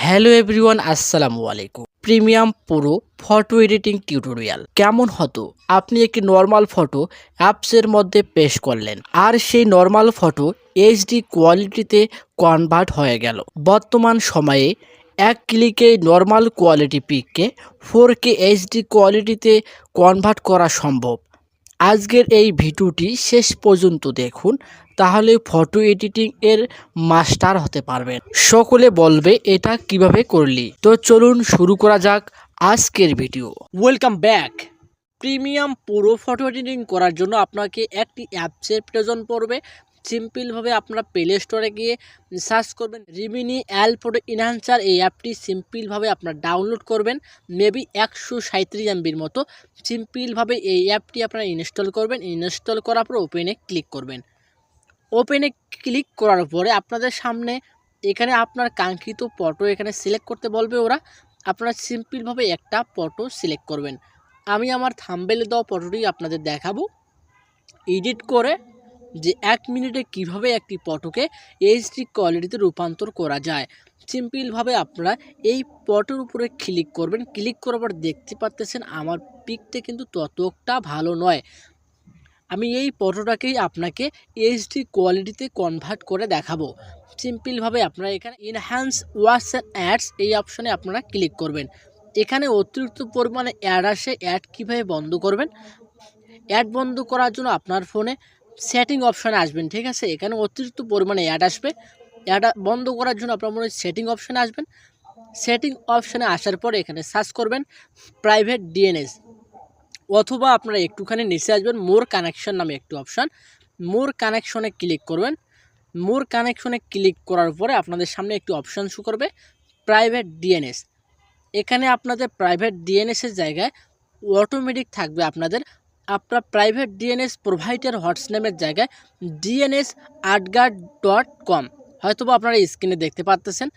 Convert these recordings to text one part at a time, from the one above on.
Hello everyone, আসসালামু আলাইকুম। Premium pro photo editing tutorial কেমন হতো? আপনি একটি নর্মাল ফটো অ্যাপসের মধ্যে পেশ করলেন, আর সেই নর্মাল ফটো এইচডি কোয়ালিটিতে কনভার্ট হয়ে গেল। বর্তমান সময়ে এক ক্লিকে নর্মাল কোয়ালিটি পিককে 4K এইচডি কোয়ালিটিতে কনভার্ট করা সম্ভব। আজকের এই ভিডিওটি শেষ পর্যন্ত দেখুন, তাহলে ফটো এডিটিং এর মাস্টার হতে পারবেন। সকলে বলবে এটা কিভাবে করলি। তো চলুন শুরু করা যাক আজকের video. Welcome back. Premium pro photo editing করার জন্য আপনাকে একটি অ্যাপসের প্রয়োজন পড়বে। সিম্পলভাবে আপনারা প্লে স্টোরে গিয়ে সার্চ করবেন রিমিনি এল ফটো ইনহ্যান্সার। এই অ্যাপটি সিম্পলভাবে আপনারা ডাউনলোড করবেন, মেবি 137 MBর মতো। সিম্পলভাবে এই অ্যাপটি আপনারা ইনস্টল করবেন। ইনস্টল করার পর ওপেনে ক্লিক করবেন। ওপেনে ক্লিক করার পরে আপনাদের সামনে এখানে আপনার কাঙ্ক্ষিত ফটো এখানে সিলেক্ট করতে বলবে ওরা। আপনারা সিম্পলভাবে একটা ফটো সিলেক্ট করবেন। আমি আমার থাম্বনেলে দেওয়া ফটোটি আপনাদের দেখাবো এডিট করে, যে 1 মিনিটে কিভাবে একটি ফটোকে এইচডি কোয়ালিটিতে রূপান্তর করা যায়। সিম্পলভাবে আপনারা এই ফটোর উপরে ক্লিক করবেন। ক্লিক করার পর দেখতে পাচ্ছেন আমার পিকটা কিন্তু ততটা ভালো নয়। আমি এই ফটোটাকেই আপনাকে এইচডি কোয়ালিটিতে কনভার্ট করে দেখাবো। সিম্পলভাবে আপনারা এখানে এনহ্যান্স ওয়াশ অ্যান্ড অ্যাডস এই অপশানে আপনারা ক্লিক করবেন। এখানে অতিরিক্ত পরিমাণে অ্যাড আসে, অ্যাড কীভাবে বন্ধ করবেন? অ্যাড বন্ধ করার জন্য আপনার ফোনে সেটিং অপশানে আসবেন, ঠিক আছে? এখানে অতিরিক্ত পরিমাণে অ্যাড আসবে। অ্যাড বন্ধ করার জন্য আপনার মনে সেটিং অপশানে আসবেন। সেটিং অপশানে আসার পরে এখানে সার্চ করবেন প্রাইভেট ডিএনএস, অথবা আপনারা একটুখানি নিচে আসবেন মোর কানেকশন নামে একটি অপশান। মোর কানেকশনে ক্লিক করবেন। মোর কানেকশনে ক্লিক করার পরে আপনাদের সামনে একটি অপশান শো করবে প্রাইভেট ডিএনএস। এখানে আপনাদের প্রাইভেট ডিএনএসের জায়গায় অটোমেটিক থাকবে আপনার প্রাইভেট ডিএনএস প্রোভাইডার হোয়াটসঅ্যাপের জায়গায় dnsAdgar.com। হয়তোবা আপনারা স্ক্রিনে দেখতে পাচ্ছেন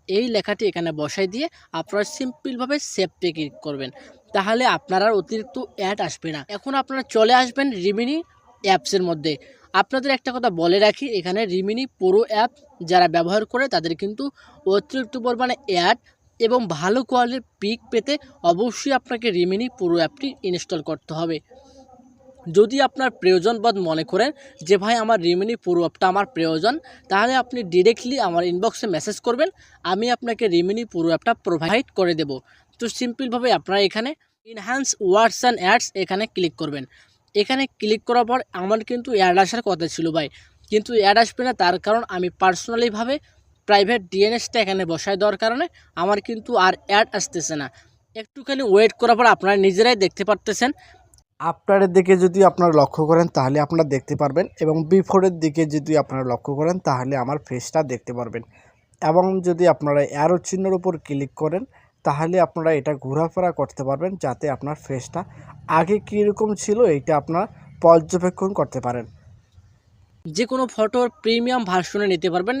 এই লেখাটি এখানে বসাই দিয়ে আপনারা সিম্পলভাবে সেভে ক্লিক করবেন। তাহলে আপনারা অতিরিক্ত অ্যাড আসবে না। এখন আপনারা চলে আসবেন রিমিনি অ্যাপসের মধ্যে। আপনাদের একটা কথা বলে রাখি, এখানে রিমিনি প্রো অ্যাপ যারা ব্যবহার করে তাদের কিন্তু অতিরিক্ত পরিমাণে অ্যাড এবং ভালো কোয়ালিটির পিক পেতে অবশ্যই আপনাকে রিমিনি প্রো অ্যাপটি ইনস্টল করতে হবে। যদি আপনার প্রয়োজনবোধ মনে করেন যে ভাই আমার রিমিনি প্রো অ্যাপটা আমার প্রয়োজন, তাহলে আপনি ডিরেক্টলি আমার ইনবক্সে মেসেজ করবেন, আমি আপনাকে রিমিনি প্রো অ্যাপটা প্রোভাইড করে দেব। তো সিম্পলভাবে আপনারা এখানে এনহ্যান্স ওয়ার্ডস অ্যান্ড অ্যাডস এখানে ক্লিক করবেন। এখানে ক্লিক করার পর আমার কিন্তু অ্যাড আসার কথা ছিল ভাই, কিন্তু অ্যাড আসবে না। তার কারণ আমি পার্সোনালিভাবে প্রাইভেট ডিএনএসটা এখানে বসায় দেওয়ার কারণে আমার কিন্তু আর অ্যাড আসতেছে না। একটুখানি ওয়েট করার পর আপনারা নিজেরাই দেখতে পারতেছেন। আফটারের দিকে যদি আপনারা লক্ষ্য করেন তাহলে আপনারা দেখতে পারবেন, এবং বিফোরের দিকে যদি আপনারা লক্ষ্য করেন তাহলে আমার ফেসটা দেখতে পারবেন। এবং যদি আপনারা অ্যারো চিহ্নের উপর ক্লিক করেন তাহলে আপনারা এটা ঘোরাফেরা করতে পারবেন, যাতে আপনার ফেসটা আগে কীরকম ছিল এইটা আপনারা পর্যবেক্ষণ করতে পারেন। যে কোনো ফটোর প্রিমিয়াম ভার্সনে নিতে পারবেন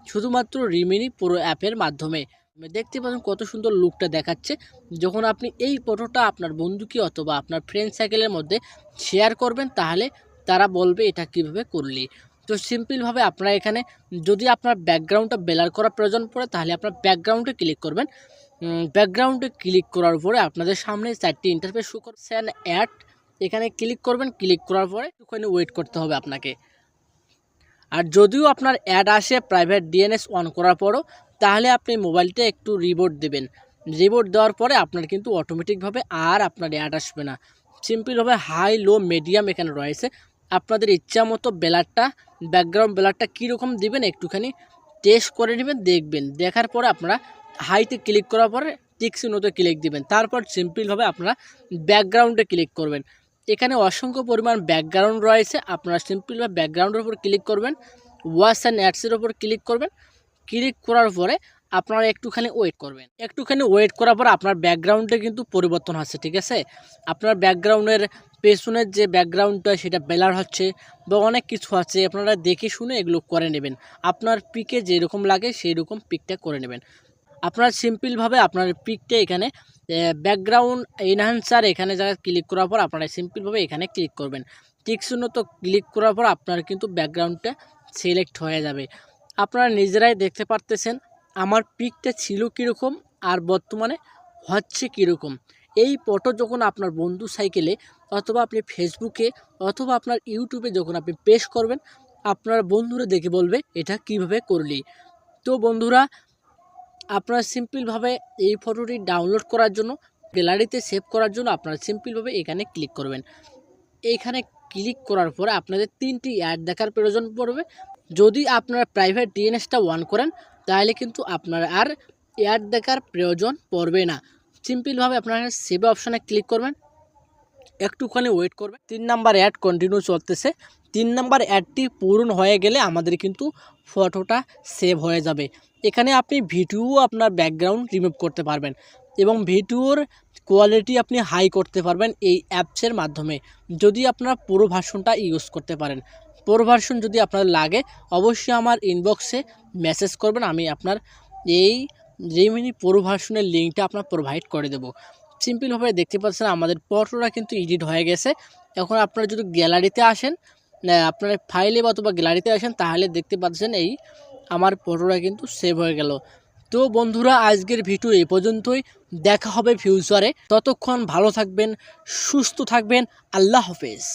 শুধুমাত্র রিমিনি প্রো অ্যাপের মাধ্যমে। দেখতে পাচ্ছেন কত সুন্দর লুকটা দেখাচ্ছে। যখন আপনি এই ফটোটা আপনার বন্ধুকে অথবা আপনার ফ্রেন্ড সার্কেলের মধ্যে শেয়ার করবেন, তাহলে তারা বলবে এটা কিভাবে করলি। তো সিম্পলভাবে আপনারা এখানে যদি আপনার ব্যাকগ্রাউন্ডটা ব্লার করার প্রয়োজন পড়ে তাহলে আপনার ব্যাকগ্রাউন্ডে ক্লিক করবেন। ব্যাকগ্রাউন্ডে ক্লিক করার পরে আপনাদের সামনে 4টি ইন্টারফেস শো করছেন অ্যাড, এখানে ক্লিক করবেন। ক্লিক করার পরে একটুখানি ওয়েট করতে হবে আপনাকে। আর যদিও আপনার অ্যাড আসে প্রাইভেট ডিএনএস অন করার পরও, তাহলে আপনি মোবাইলটা একটু রিবোট দেবেন। রিবোট দেওয়ার পরে আপনার কিন্তু অটোমেটিকভাবে আর আপনার অ্যাড আসবে না। সিম্পলভাবে হাই লো মিডিয়াম এখানে রয়েছে। আপনাদের ইচ্ছা মতো ব্যাকগ্রাউন্ড ব্লারটা কীরকম দিবেন একটুখানি টেস্ট করে নেবেন, দেখবেন। দেখার পরে আপনারা হাইতে ক্লিক করার পরে টিকচিহ্নতে ক্লিক দিবেন। তারপর সিম্পলভাবে আপনারা ব্যাকগ্রাউন্ডে ক্লিক করবেন। এখানে অসংখ্য পরিমাণ ব্যাকগ্রাউন্ড রয়েছে। আপনারা সিম্পলভাবে ব্যাকগ্রাউন্ডের উপর ক্লিক করবেন, ওয়াশ অ্যান্ড অ্যাডসের উপর ক্লিক করবেন। ক্লিক করার পরে আপনারা একটুখানি ওয়েট করবেন। একটুখানি ওয়েট করার পর আপনার ব্যাকগ্রাউন্ডে কিন্তু পরিবর্তন হচ্ছে, ঠিক আছে? আপনার ব্যাকগ্রাউন্ডের পেছনের যে ব্যাকগ্রাউন্ডটা সেটা ব্লার হচ্ছে বা অনেক কিছু আছে, আপনারা দেখে শুনে এগুলো করে নেবেন। আপনার পিকে যেরকম লাগে সেই রকম পিকটা করে নেবেন। আপনারা সিম্পলভাবে আপনার পিকটা এখানে ব্যাকগ্রাউন্ড এনহ্যান্সার এখানে জায়গায় ক্লিক করার পর আপনারা সিম্পলভাবে এখানে ক্লিক করবেন। টিকচিহ্ন তো ক্লিক করার পর আপনার কিন্তু ব্যাকগ্রাউন্ডটা সিলেক্ট হয়ে যাবে। আপনারা নিজেরাই দেখতে পারতেছেন আমার পিকটা ছিল কীরকম আর বর্তমানে হচ্ছে কীরকম। এই ফটো যখন আপনার বন্ধু সাইকেলে অথবা আপনি ফেসবুকে অথবা আপনার ইউটিউবে যখন আপনি পেস্ট করবেন, আপনার বন্ধুরা দেখে বলবে এটা কিভাবে করলি। তো বন্ধুরা, আপনারা সিম্পলভাবে এই ফটোটি ডাউনলোড করার জন্য, গ্যালারিতে সেভ করার জন্য আপনারা সিম্পলভাবে এখানে ক্লিক করবেন। এইখানে ক্লিক করার পরে আপনাদের 3টি অ্যাড দেখার প্রয়োজন পড়বে। যদি আপনারা প্রাইভেট ডিএনএসটা অন করেন তাহলে কিন্তু আপনারা আর অ্যাড দেখার প্রয়োজন পড়বে না। সিম্পলভাবে আপনারা সেভ অপশানে ক্লিক করবেন, একটুখানি ওয়েট করবেন। 3 নাম্বার অ্যাড কন্টিনিউ চলতেছে। 3 নাম্বার অ্যাডটি পূরণ হয়ে গেলে আমাদের কিন্তু ফটোটা সেভ হয়ে যাবে। এখানে আপনি ভিডিও আপনার ব্যাকগ্রাউন্ড রিমুভ করতে পারবেন এবং ভিডিওর কোয়ালিটি আপনি হাই করতে পারবেন এই অ্যাপসের মাধ্যমে, যদি আপনারা পুরো ভার্সনটা ইউজ করতে পারেন। পুরো ভার্সন যদি আপনার লাগে অবশ্যই আমার ইনবক্সে মেসেজ করবেন, আমি আপনার এই রেমিনি পুরো ভার্সনের লিঙ্কটা আপনার প্রোভাইড করে দেবো। সিম্পলভাবে দেখতে পাচ্ছেন আমাদের ফটোটা কিন্তু এডিট হয়ে গেছে। এখন আপনারা যদি গ্যালারিতে আসেন, আপনার ফাইলে অথবা গ্যালারিতে আসেন, তাহলে দেখতে পাচ্ছেন এই আমার ফটোটা কিন্তু সেভ হয়ে গেল। তো বন্ধুরা, আজকের ভিডিও এই পর্যন্তই। দেখা হবে ফিউচারে। ততক্ষণ ভালো থাকবেন, সুস্থ থাকবেন। আল্লাহ হাফেজ।